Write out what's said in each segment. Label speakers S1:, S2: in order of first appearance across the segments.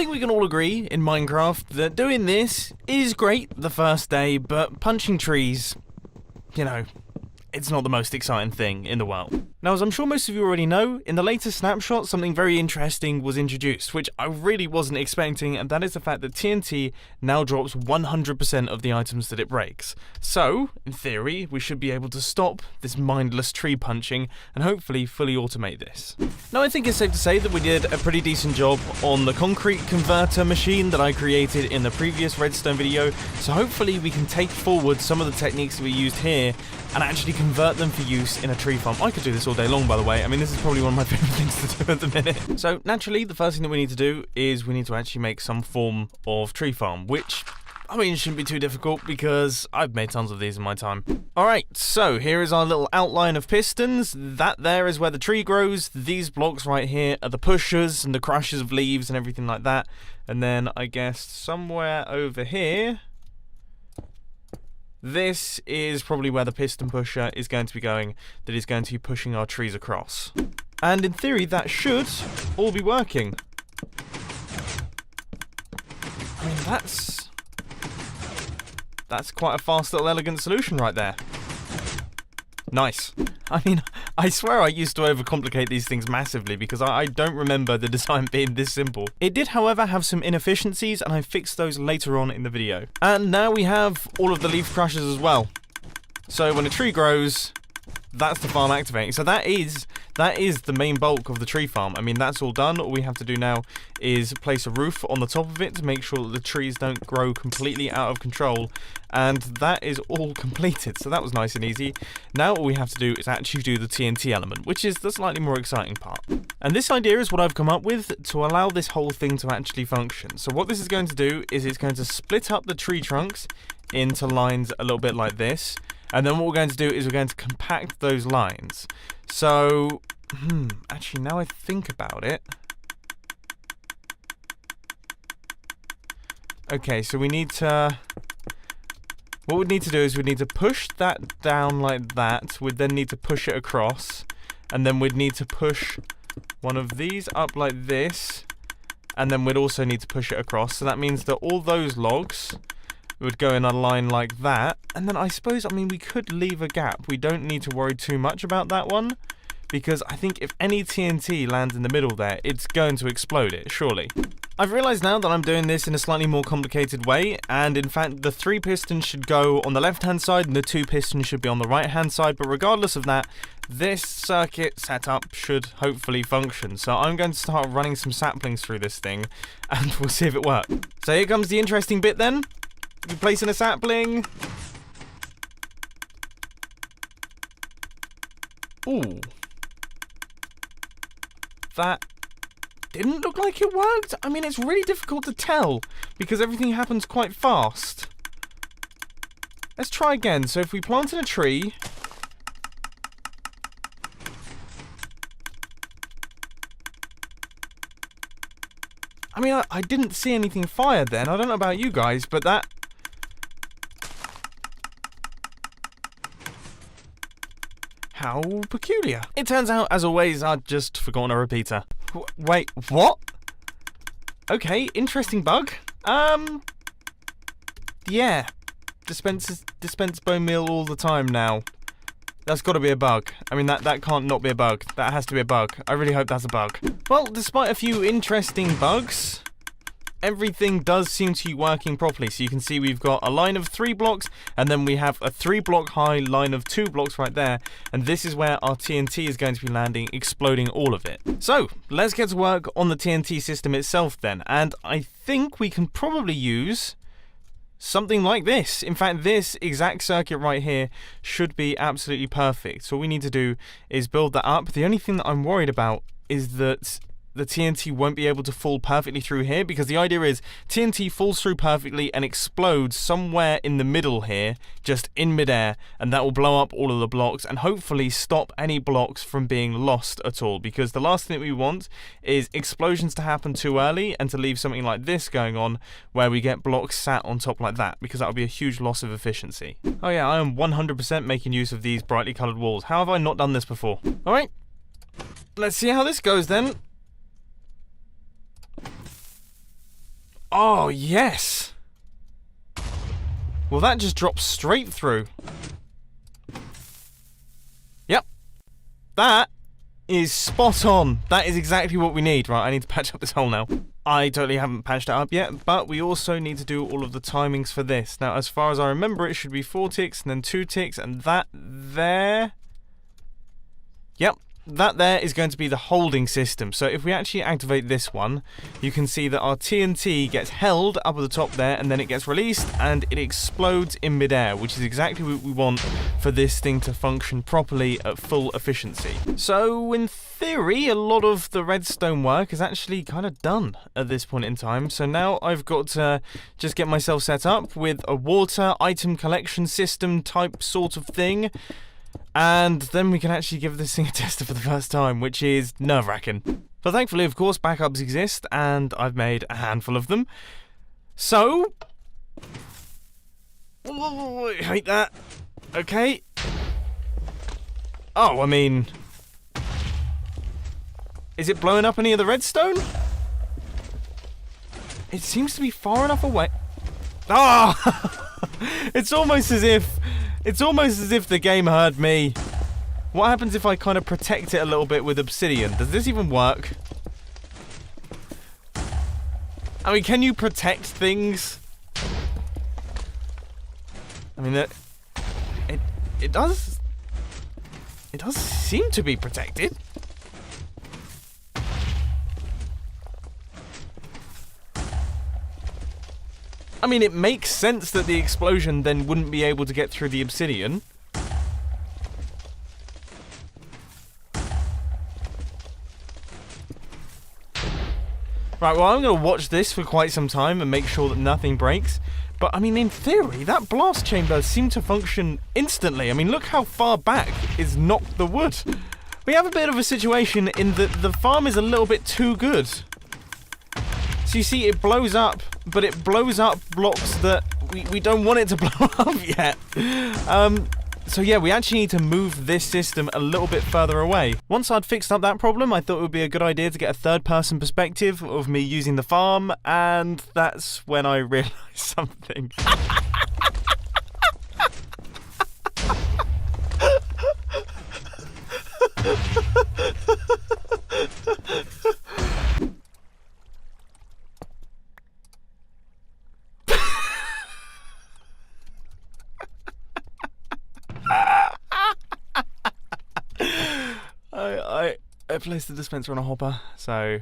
S1: think we can all agree in Minecraft that doing this is great the first day, but punching trees, you know, it's not the most exciting thing in the world. Now, as I'm sure most of you already know, in the latest snapshot, something very interesting was introduced, which I really wasn't expecting, and that is the fact that TNT now drops 100% of the items that it breaks. So, in theory, we should be able to stop this mindless tree punching and hopefully fully automate this. Now, I think it's safe to say that we did a pretty decent job on the concrete converter machine that I created in the previous redstone video, so hopefully we can take forward some of the techniques that we used here and actually convert them for use in a tree farm. I could do this all day long, by the way. I mean, this is probably one of my favourite things to do at the minute. So, naturally, the first thing that we need to do is we need to actually make some form of tree farm, which, I mean, shouldn't be too difficult because I've made tons of these in my time. Alright, so here is our little outline of pistons. That there is where the tree grows. These blocks right here are the pushers and the crushers of leaves and everything like that. And then, I guess, somewhere over here, this is probably where the piston pusher is going to be going, that is going to be pushing our trees across. And in theory, that should all be working. I mean, that's quite a fast little elegant solution right there. Nice. I mean, I swear I used to overcomplicate these things massively because I don't remember the design being this simple. It did, however, have some inefficiencies, and I fixed those later on in the video. And now we have all of the leaf crushers as well. So when a tree grows, that's the farm activating. So that is the main bulk of the tree farm. I mean, that's all done. All we have to do now is place a roof on the top of it to make sure that the trees don't grow completely out of control. And that is all completed. So that was nice and easy. Now all we have to do is actually do the TNT element, which is the slightly more exciting part. And this idea is what I've come up with to allow this whole thing to actually function. So what this is going to do is it's going to split up the tree trunks into lines a little bit like this. And then what we're going to do is we're going to compact those lines. So, actually, now I think about it. Okay, so we need to... What we'd need to do is we'd need to push that down like that. We'd then need to push it across. And then we'd need to push one of these up like this. And then we'd also need to push it across. So that means that all those logs would go in a line like that, and then I suppose, I mean, we could leave a gap. We don't need to worry too much about that one, because I think if any TNT lands in the middle there, it's going to explode it, surely. I've realised now that I'm doing this in a slightly more complicated way, and in fact, the 3 pistons should go on the left-hand side, and the 2 pistons should be on the right-hand side, but regardless of that, this circuit setup should hopefully function. So I'm going to start running some saplings through this thing, and we'll see if it works. So here comes the interesting bit then. You place in a sapling. Ooh. That didn't look like it worked. I mean, it's really difficult to tell because everything happens quite fast. Let's try again. So if we planted a tree. I mean, I didn't see anything fire then. I don't know about you guys, but that... How peculiar. It turns out, as always, I'd just forgotten a repeater. Wait, what? Okay, interesting bug. Yeah. Dispense bone meal all the time now. That's got to be a bug. I mean, that can't not be a bug. That has to be a bug. I really hope that's a bug. Well, despite a few interesting bugs, everything does seem to be working properly. So you can see we've got a line of 3 blocks, and then we have a 3-block high line of 2 blocks right there. And this is where our TNT is going to be landing, exploding all of it. So, let's get to work on the TNT system itself then. And I think we can probably use something like this. In fact, this exact circuit right here should be absolutely perfect. So all we need to do is build that up. The only thing that I'm worried about is that the TNT won't be able to fall perfectly through here, because the idea is TNT falls through perfectly and explodes somewhere in the middle here, just in midair, and that will blow up all of the blocks and hopefully stop any blocks from being lost at all, because the last thing that we want is explosions to happen too early and to leave something like this going on where we get blocks sat on top like that, because that would be a huge loss of efficiency. Oh yeah, I am 100% making use of these brightly coloured walls. How have I not done this before? Alright, let's see how this goes then. Oh, yes! Well, that just drops straight through. Yep. That is spot on. That is exactly what we need. Right, I need to patch up this hole now. I totally haven't patched it up yet, but we also need to do all of the timings for this. Now, as far as I remember, it should be 4 ticks and then 2 ticks, and that there... Yep. That there is going to be the holding system. So if we actually activate this one, you can see that our TNT gets held up at the top there, and then it gets released and it explodes in midair, which is exactly what we want for this thing to function properly at full efficiency. So in theory, a lot of the redstone work is actually kind of done at this point in time. So now I've got to just get myself set up with a water item collection system type sort of thing. And then we can actually give this thing a test for the first time, which is nerve-wracking. But thankfully, of course, backups exist, and I've made a handful of them. So... Oh, I hate that. Okay. Oh, I mean... Is it blowing up any of the redstone? It seems to be far enough away. Ah! It's almost as if the game heard me. What happens if I kind of protect it a little bit with obsidian? Does this even work? I mean, can you protect things? I mean, it does seem to be protected. I mean, it makes sense that the explosion then wouldn't be able to get through the obsidian. Right, well, I'm going to watch this for quite some time and make sure that nothing breaks. But, I mean, in theory, that blast chamber seemed to function instantly. I mean, look how far back is knocked the wood. We have a bit of a situation in that the farm is a little bit too good. So you see, it blows up, but it blows up blocks that we don't want it to blow up yet. So yeah, we actually need to move this system a little bit further away. Once I'd fixed up that problem, I thought it would be a good idea to get a third-person perspective of me using the farm, and that's when I realised something. I placed the dispenser on a hopper, so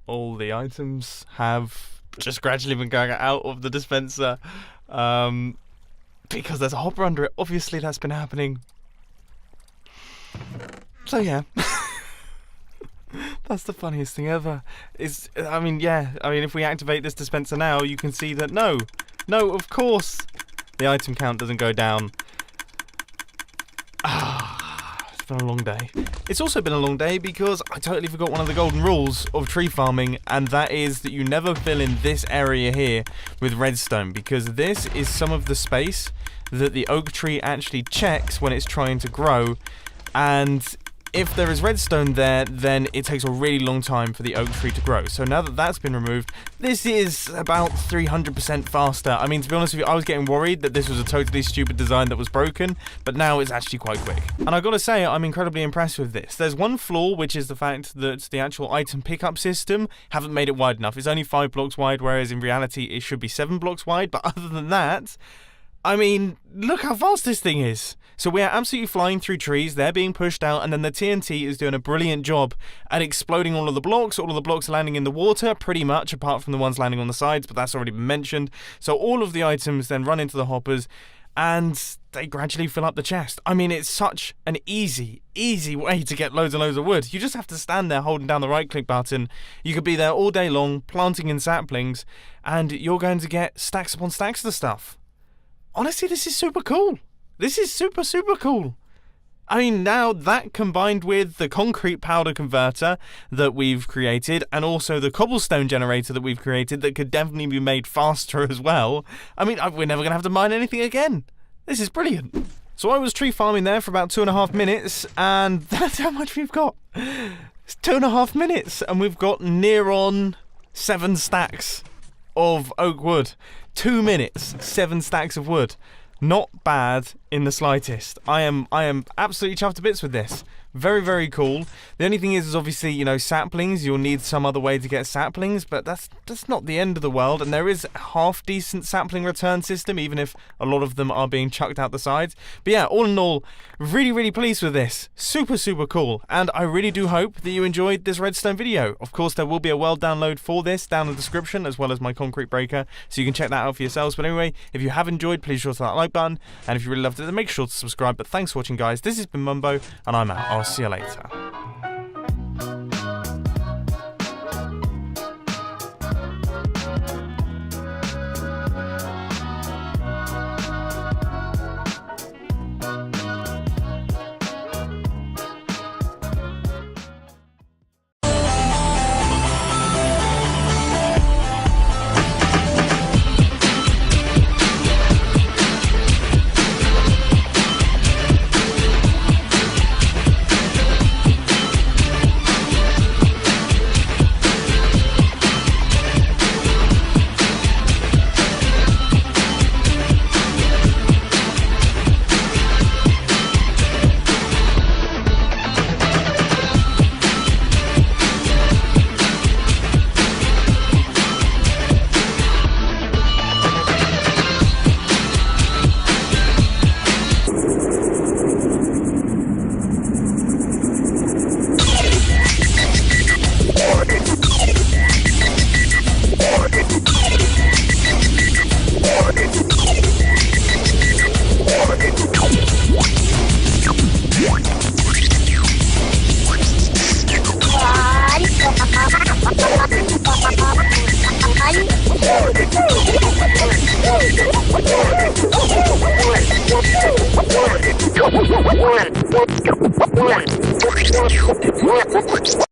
S1: all the items have just gradually been going out of the dispenser because there's a hopper under it. Obviously, that's been happening. So yeah, that's the funniest thing ever. I mean, if we activate this dispenser now, you can see that no, of course, the item count doesn't go down. It's been a long day. It's also been a long day because I totally forgot one of the golden rules of tree farming, and that is that you never fill in this area here with redstone, because this is some of the space that the oak tree actually checks when it's trying to grow, and if there is redstone there, then it takes a really long time for the oak tree to grow. So now that that's been removed, this is about 300% faster. I mean, to be honest with you, I was getting worried that this was a totally stupid design that was broken, but now it's actually quite quick. And I've got to say, I'm incredibly impressed with this. There's one flaw, which is the fact that the actual item pickup system haven't made it wide enough. It's only 5 blocks wide, whereas in reality it should be 7 blocks wide. But other than that, I mean, look how fast this thing is. So we are absolutely flying through trees, they're being pushed out, and then the TNT is doing a brilliant job at exploding all of the blocks. All of the blocks are landing in the water, pretty much, apart from the ones landing on the sides, but that's already been mentioned. So all of the items then run into the hoppers, and they gradually fill up the chest. I mean, it's such an easy way to get loads and loads of wood. You just have to stand there holding down the right-click button. You could be there all day long, planting in saplings, and you're going to get stacks upon stacks of the stuff. Honestly, this is super cool. This is super, super cool. I mean, now that combined with the concrete powder converter that we've created, and also the cobblestone generator that we've created that could definitely be made faster as well, I mean, we're never going to have to mine anything again. This is brilliant. So I was tree farming there for about 2.5 minutes, and that's how much we've got. It's 2.5 minutes, and we've got near on 7 stacks of oak wood. 2 minutes, 7 stacks of wood. Not bad in the slightest. I am absolutely chuffed to bits with this. Very, very cool. The only thing is obviously, you know, saplings. You'll need some other way to get saplings, but that's not the end of the world. And there is a half-decent sapling return system, even if a lot of them are being chucked out the sides. But yeah, all in all, really, really pleased with this. Super, super cool. And I really do hope that you enjoyed this redstone video. Of course, there will be a world download for this down in the description, as well as my concrete breaker, so you can check that out for yourselves. But anyway, if you have enjoyed, please sure to hit that like button. And if you really loved it, then make sure to subscribe. But thanks for watching, guys. This has been Mumbo, and I'm out. I'll see you later.
S2: One.